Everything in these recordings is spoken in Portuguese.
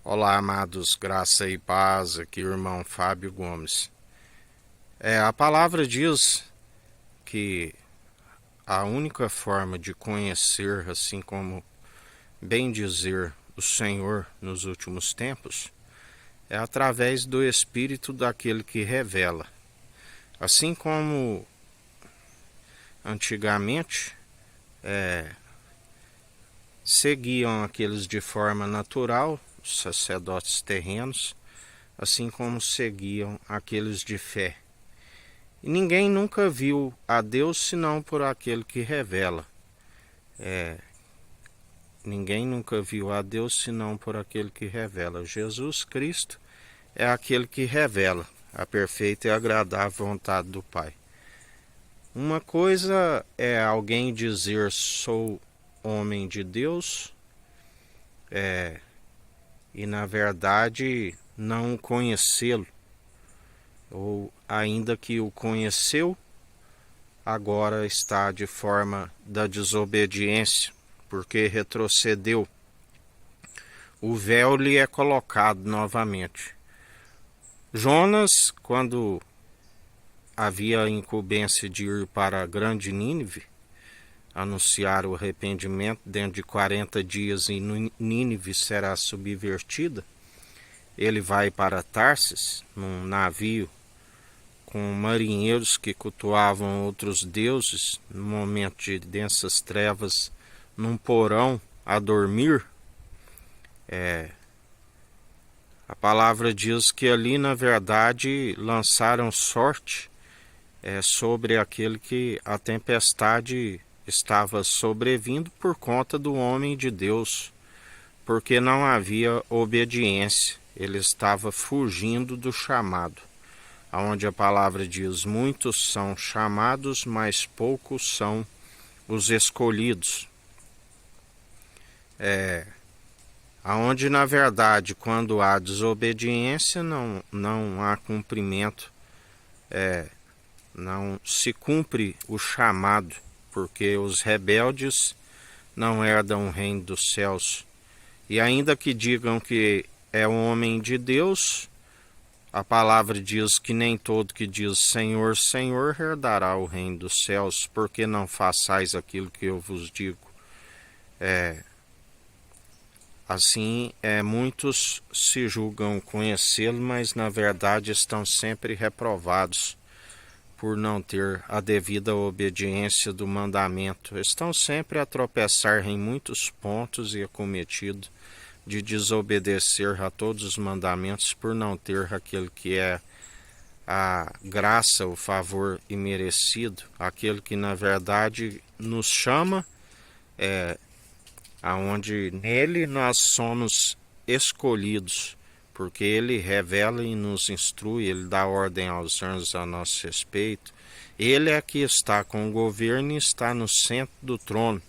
Olá, amados, graça e paz, aqui o irmão Fábio Gomes. A palavra diz que a única forma de conhecer, assim como bem dizer o Senhor nos últimos tempos, é através do Espírito daquele que revela. Assim como antigamente seguiam aqueles de forma natural, os sacerdotes terrenos, assim como seguiam aqueles de fé. E ninguém nunca viu a Deus senão por aquele que revela. Ninguém nunca viu a Deus senão por aquele que revela. Jesus Cristo é aquele que revela a perfeita e agradável vontade do Pai. Uma coisa é alguém dizer sou homem de Deus, e na verdade não conhecê-lo, ou ainda que o conheceu, agora está de forma da desobediência, porque retrocedeu. O véu lhe é colocado novamente. Jonas, quando havia a incumbência de ir para a grande Nínive, anunciar o arrependimento, dentro de 40 dias e Nínive será subvertida, ele vai para Tarsis, num navio com marinheiros que cultuavam outros deuses, no momento de densas trevas, num porão a dormir. A palavra diz que ali, na verdade, lançaram sorte sobre aquele que a tempestade estava sobrevindo por conta do homem de Deus, porque não havia obediência, ele estava fugindo do chamado, onde a palavra diz: muitos são chamados, mas poucos são os escolhidos. Aonde, na verdade, quando há desobediência, não há cumprimento, não se cumpre o chamado, porque os rebeldes não herdam o reino dos céus. E ainda que digam que é um homem de Deus, a palavra diz que nem todo que diz Senhor, Senhor herdará o reino dos céus, porque não façais aquilo que eu vos digo. Assim, muitos se julgam conhecê-lo, mas na verdade estão sempre reprovados por não ter a devida obediência do mandamento. Estão sempre a tropeçar em muitos pontos e acometido de desobedecer a todos os mandamentos por não ter aquele que é a graça, o favor imerecido, aquele que na verdade nos chama, aonde nele nós somos escolhidos, porque ele revela e nos instrui, ele dá ordem aos anjos a nosso respeito. Ele é que está com o governo e está no centro do trono.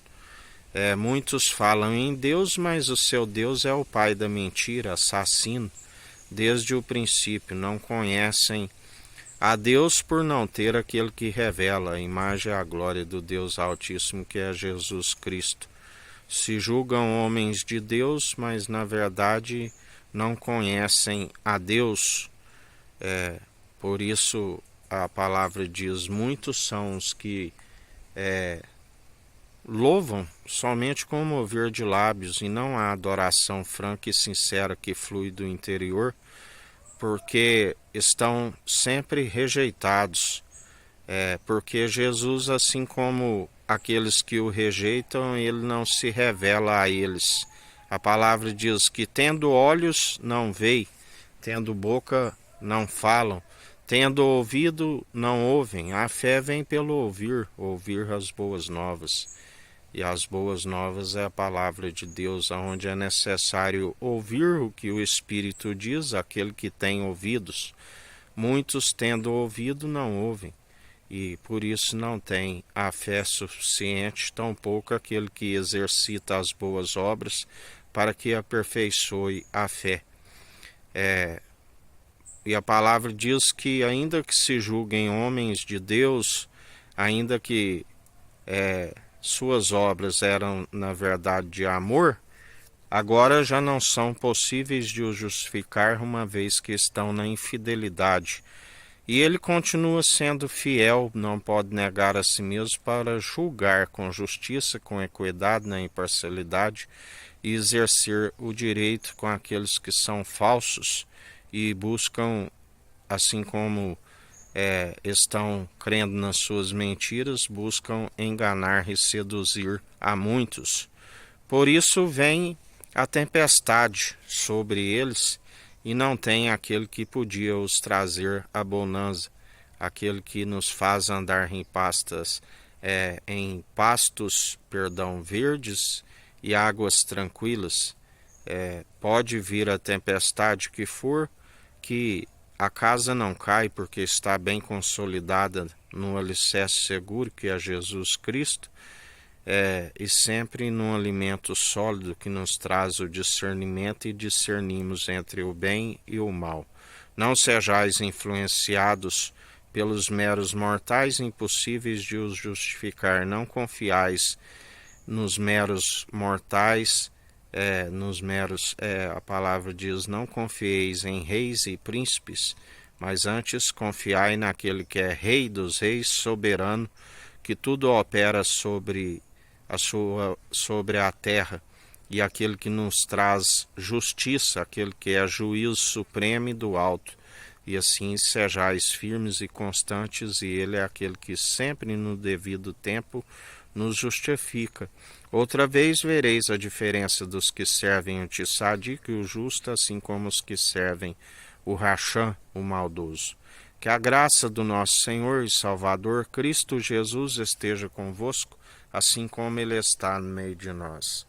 Muitos falam em Deus, mas o seu Deus é o pai da mentira, assassino. Desde o princípio não conhecem a Deus por não ter aquele que revela a imagem e a glória do Deus Altíssimo, que é Jesus Cristo. Se julgam homens de Deus, mas na verdade não conhecem a Deus. Por isso a palavra diz: muitos são os que louvam somente com o mover de lábios, e não há adoração franca e sincera que flui do interior, porque estão sempre rejeitados. Porque Jesus, assim como aqueles que o rejeitam, ele não se revela a eles. A palavra diz que tendo olhos não veem, tendo boca não falam, tendo ouvido não ouvem. A fé vem pelo ouvir, ouvir as boas novas. E as boas novas é a palavra de Deus, onde é necessário ouvir o que o Espírito diz, aquele que tem ouvidos. Muitos, tendo ouvido, não ouvem, e por isso não tem a fé suficiente, tampouco aquele que exercita as boas obras para que aperfeiçoe a fé. E a palavra diz que ainda que se julguem homens de Deus, ainda que suas obras eram na verdade de amor, agora já não são possíveis de o justificar, uma vez que estão na infidelidade. E ele continua sendo fiel, não pode negar a si mesmo, para julgar com justiça, com equidade, na imparcialidade, e exercer o direito com aqueles que são falsos e buscam, assim como estão crendo nas suas mentiras, buscam enganar e seduzir a muitos. Por isso vem a tempestade sobre eles, e não tem aquele que podia os trazer a bonança, aquele que nos faz andar em pastos, verdes e águas tranquilas. Pode vir a tempestade que for, que a casa não cai, porque está bem consolidada no alicerce seguro, que é Jesus Cristo, e sempre num alimento sólido que nos traz o discernimento, e discernimos entre o bem e o mal. Não sejais influenciados pelos meros mortais, impossíveis de os justificar. Não confiais nos meros mortais, a palavra diz, não confieis em reis e príncipes, mas antes confiai naquele que é Rei dos reis, soberano, que tudo opera sobre a terra, e aquele que nos traz justiça, aquele que é juízo supremo e do alto. E assim sejais firmes e constantes, e ele é aquele que sempre no devido tempo nos justifica. Outra vez vereis a diferença dos que servem o Tsadik, o justo, assim como os que servem o Racham, o maldoso. Que a graça do nosso Senhor e Salvador Cristo Jesus esteja convosco, assim como Ele está no meio de nós.